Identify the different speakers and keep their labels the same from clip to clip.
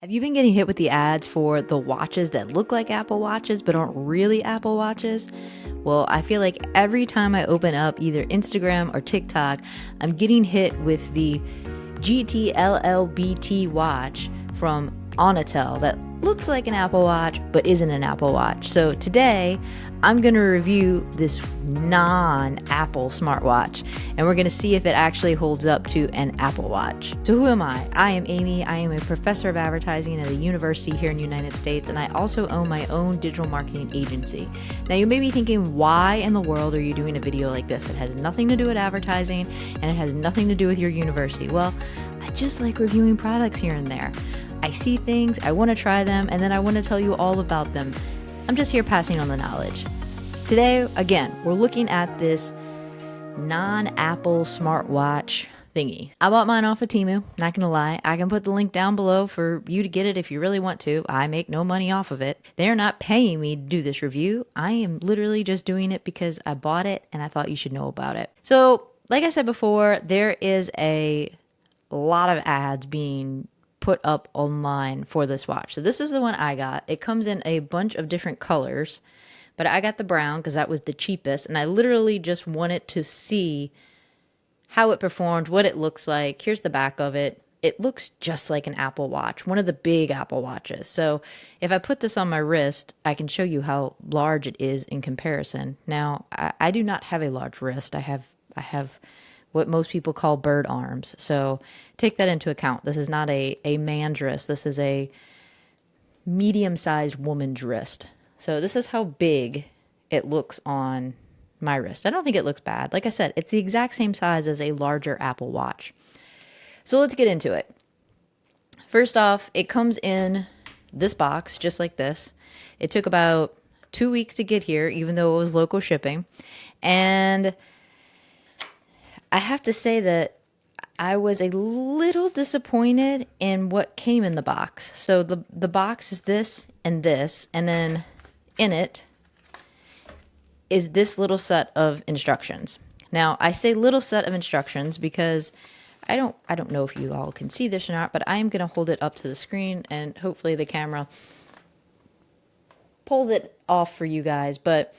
Speaker 1: Have you been getting hit with the ads for the watches that look like Apple Watches but aren't really Apple Watches? Well, I feel like every time I open up either Instagram or TikTok, I'm getting hit with the GTLLBT watch from Onatel that looks like an Apple Watch but isn't an Apple Watch. So today I'm going to review this non-Apple smartwatch and we're going to see if it actually holds up to an Apple Watch. So who am I? I am Amy. I am a professor of advertising at a university here in the United States, and I also own my own digital marketing agency. Now you may be thinking, why in the world are you doing a video like this? It has nothing to do with advertising and it has nothing to do with your university. Well, I just like reviewing products here and there. I see things, I want to try them, and then I want to tell you all about them. I'm just here passing on the knowledge. Today, again, we're looking at this non-Apple smartwatch thingy. I bought mine off of Temu, not gonna lie. I can put the link down below for you to get it if you really want to. I make no money off of it. They're not paying me to do this review. I am literally just doing it because I bought it and I thought you should know about it. So, like I said before, there is a lot of ads being put up online for this watch. So this is the one I got. It comes in a bunch of different colors, but I got the brown because that was the cheapest, and I literally just wanted to see how it performed, what it looks like. Here's the back of it. It looks just like an Apple Watch, one of the big Apple Watches. So if I put this on my wrist, I can show you how large it is in comparison. Now, I do not have a large wrist. I have what most people call bird arms. So take that into account. This is not a man's wrist. This is a medium-sized woman's wrist. So this is how big it looks on my wrist. I don't think it looks bad. Like I said, it's the exact same size as a larger Apple Watch. So let's get into it. First off, it comes in this box, just like this. It took about 2 weeks to get here, even though it was local shipping. And I have to say that I was a little disappointed in what came in the box. So the box is this, and then in it is this little set of instructions. Now, I say little set of instructions because I don't know if you all can see this or not, but I am going to hold it up to the screen and hopefully the camera pulls it off for you guys. But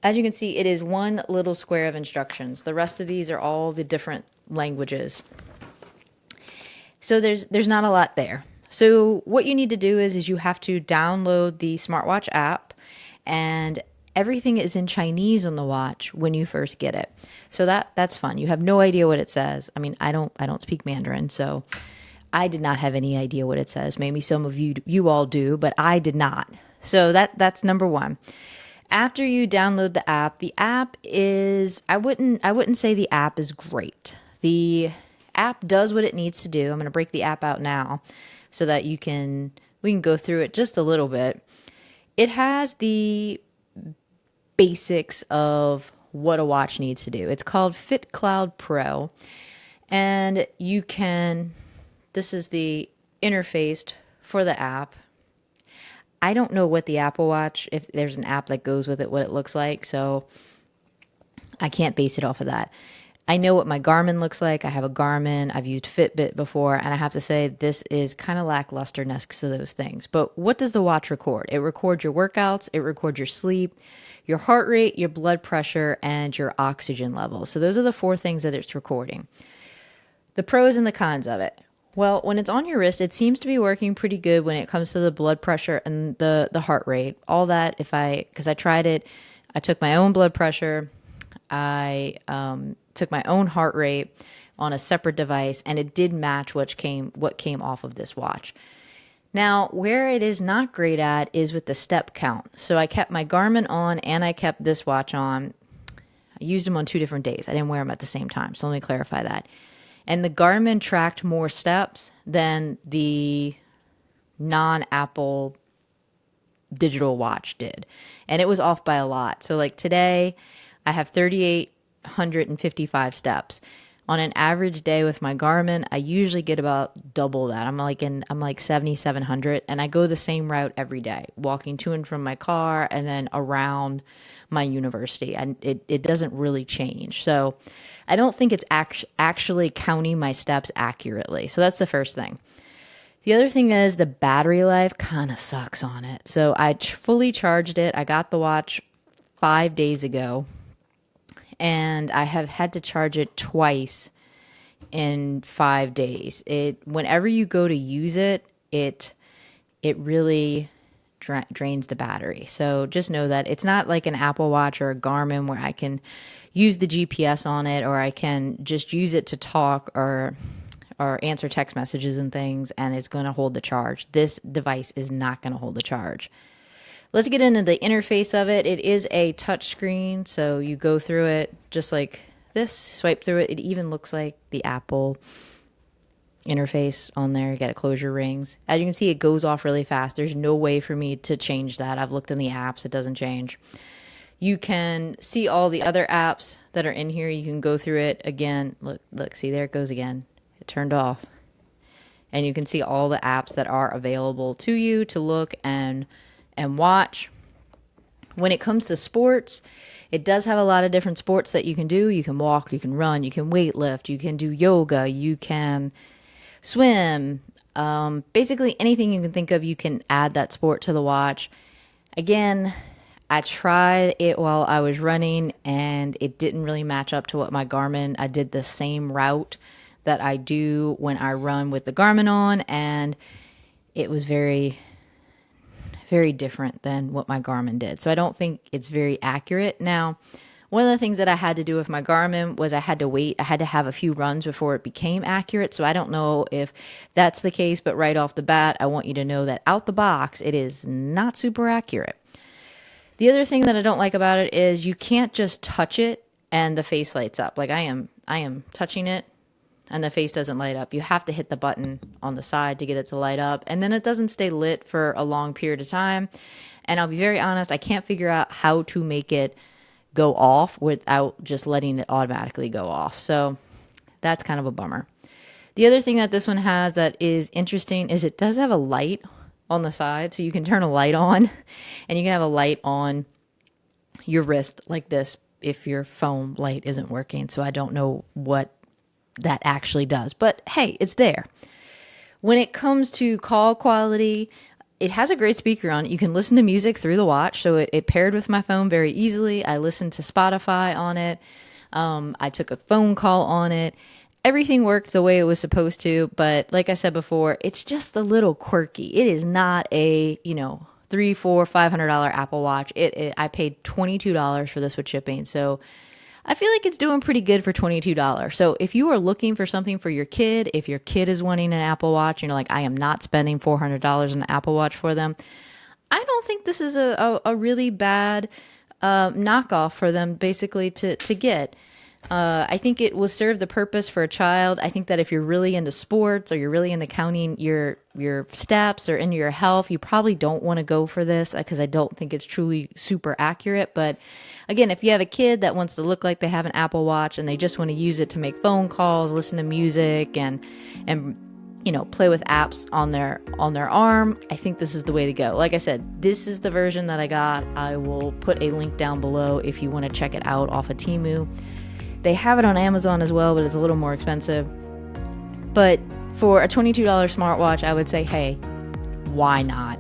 Speaker 1: as you can see, it is one little square of instructions. The rest of these are all the different languages. So there's not a lot there. So what you need to do is you have to download the Smartwatch app, and everything is in Chinese on the watch when you first get it. So that's fun. You have no idea what it says. I mean, I don't speak Mandarin, so I did not have any idea what it says. Maybe some of you all do, but I did not. So that's number one. After you download the app is, I wouldn't say the app is great. The app does what it needs to do. I'm going to break the app out now so that we can go through it just a little bit. It has the basics of what a watch needs to do. It's called Fit Cloud Pro, and this is the interface for the app. I don't know what the Apple Watch, if there's an app that goes with it, what it looks like, so I can't base it off of that. I know what my Garmin looks like. I have a Garmin. I've used Fitbit before, and I have to say this is kind of lackluster next to those things. But what does the watch record? It records your workouts, it records your sleep, your heart rate, your blood pressure, and your oxygen level. So those are the 4 things that it's recording. The pros and the cons of it. Well, when it's on your wrist, it seems to be working pretty good when it comes to the blood pressure and the heart rate. All that, because I tried it, I took my own blood pressure, I took my own heart rate on a separate device, and it did match what came off of this watch. Now, where it is not great at is with the step count. So I kept my Garmin on and I kept this watch on. I used them on 2 different days. I didn't wear them at the same time, so let me clarify that. And the Garmin tracked more steps than the non-Apple digital watch did. And it was off by a lot. So like today, I have 3,855 steps. On an average day with my Garmin, I usually get about double that. I'm like 7,700, and I go the same route every day, walking to and from my car and then around my university. And it doesn't really change. So I don't think it's actually counting my steps accurately. So that's the first thing. The other thing is the battery life kind of sucks on it. So I fully charged it. I got the watch 5 days ago, and I have had to charge it twice in 5 days. Whenever you go to use it, it really drains the battery. So just know that it's not like an Apple Watch or a Garmin where I can use the GPS on it, or I can just use it to talk or answer text messages and things, and it's going to hold the charge. This device is not going to hold the charge. Let's get into the interface of it. It is a touch screen, so you go through it just like this, swipe through it. It even looks like the Apple interface on there. You got to close your rings. As you can see, it goes off really fast. There's no way for me to change that. I've looked in the apps. It doesn't change. You can see all the other apps that are in here. You can go through it again. Look, see, there it goes again. It turned off. And you can see all the apps that are available to you to look and watch. When it comes to sports, it does have a lot of different sports that you can do. You can walk, you can run, you can weight lift, you can do yoga, you can swim. Basically anything you can think of, you can add that sport to the watch. Again, I tried it while I was running, and it didn't really match up to what my Garmin. I did the same route that I do when I run with the Garmin on, and it was very, very different than what my Garmin did. So I don't think it's very accurate. Now, one of the things that I had to do with my Garmin was I had to wait. I had to have a few runs before it became accurate. So I don't know if that's the case, but right off the bat, I want you to know that out the box, it is not super accurate. The other thing that I don't like about it is you can't just touch it and the face lights up. Like I am touching it and the face doesn't light up. You have to hit the button on the side to get it to light up, and then it doesn't stay lit for a long period of time. And I'll be very honest, I can't figure out how to make it go off without just letting it automatically go off. So that's kind of a bummer. The other thing that this one has that is interesting is it does have a light on the side, so you can turn a light on, and you can have a light on your wrist like this if your phone light isn't working. So I don't know what that actually does, but hey, it's there. When it comes to call quality, it has a great speaker on it. You can listen to music through the watch, so it paired with my phone very easily. I listened to Spotify on it. I took a phone call on it. Everything worked the way it was supposed to, but like I said before, it's just a little quirky. It is not a, $300, $400, $500 Apple Watch. I paid $22 for this with shipping, so I feel like it's doing pretty good for $22. So if you are looking for something for your kid, if your kid is wanting an Apple Watch, like, I am not spending $400 on an Apple Watch for them, I don't think this is a really bad knockoff for them basically to get. I think it will serve the purpose for a child. I think that if you're really into sports, or you're really into counting your steps or into your health, you probably don't want to go for this, because I don't think it's truly super accurate. But again, if you have a kid that wants to look like they have an Apple Watch and they just want to use it to make phone calls, listen to music, and play with apps on their arm, I think this is the way to go. Like I said, this is the version that I got. I will put a link down below if you want to check it out off of Temu. They have it on Amazon as well, but it's a little more expensive. But for a $22 smartwatch, I would say, hey, why not?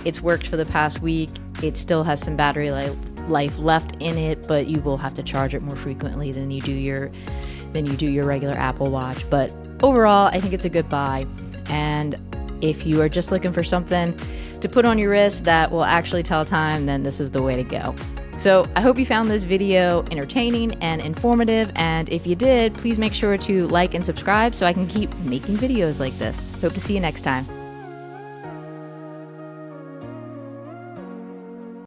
Speaker 1: It's worked for the past week. It still has some battery life left in it, but you will have to charge it more frequently than you do your regular Apple Watch. But overall, I think it's a good buy. And if you are just looking for something to put on your wrist that will actually tell time, then this is the way to go. So I hope you found this video entertaining and informative, and if you did, please make sure to like and subscribe so I can keep making videos like this. Hope to see you next time.